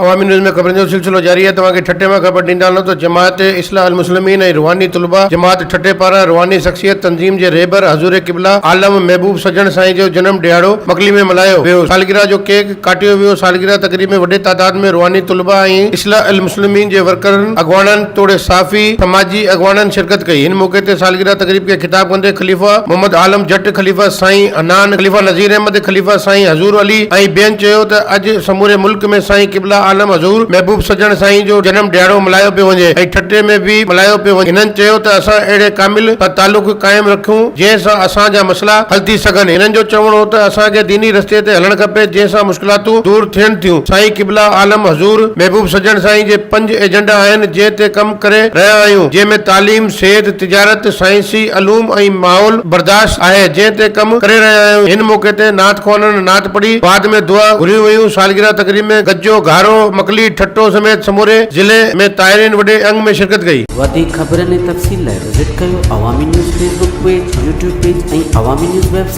अवामी न्यूज़ में ख़बरनि जो सिलसिलो जारी है। तव्हांखे ठटे में ख़बर ॾींदा हलूं त जमात इस्लाह अल मुस्लिमीन ऐं रूहानी तुलबा जमात ठटे पारां रूहानी शख्सियत तंज़ीम जे रहबर हज़ूर क़िबला आलम महबूब सजण साईं जो जनम ॾियारो मकली में मल्हायो वियो। सालगिरह जो केक काटियो वियो। सालगिरह तकरीब में वॾे तादाद में रूहानी तुलबा ऐं इस्लाह अल मुस्लिमीन जे वर्करनि अॻवाननि तोड़े साफ़ी समाजी अॻवाननि शिरकत कई। हिन मौके ते सालगिरह तकरीब खे ख़िताब कंदे ख़लीफ़ा मोहम्मद आलम जट, ख़लीफ़ा साईं अनान, ख़लीफ़ा नज़ीर अहमद, ख़लीफ़ा साईं हज़ूर अली ऐं ॿियनि चयो त अॼु समूरे मुल्क में साईं क़िबला आलम हज़ूर महबूब सजण साईं जो जनम ॾियारो मल्हायो पियो वञे ऐं ठटे में बि मल्हायो पियो वञे। हिननि चयो त असां अहिड़े कामिल तालुक़ क़ाइमु रखूं जंहिंसां असांजा मसइला हल थी सघनि। हिननि जो चवणो हो त असांखे दीनी रस्ते ते हलणु खपे जंहिंसां मुश्किलातूं दूर थियनि थियूं। साईं क़िबला आलम हज़ूर महबूब सजण साईं जे 5 एजेंडा आहिनि जंहिं ते कमु करे रहिया आहियूं, जंहिंमें तालीम, सेहत, तिजारत, साइंसी अलूम ऐं माहौल बर्दाश्त आहे जंहिं ते कमु करे रहिया आहियूं। हिन मौके ते नात ख़वाननि नात पढ़ी बाद में दुआ घुरियूं वयूं। सालगिरह तकरीब में गज्जो, घारो, मकली, ठट्टो समेत समूरे ज़िले में ताइरीन वॾे अंग में शिरकत कई। वधीक ख़बरनि ऐं तफ़सील लाइ विज़िट कयो अवामी news Facebook page, YouTube page ऐं अवामी न्यूज़ वेबसाइट।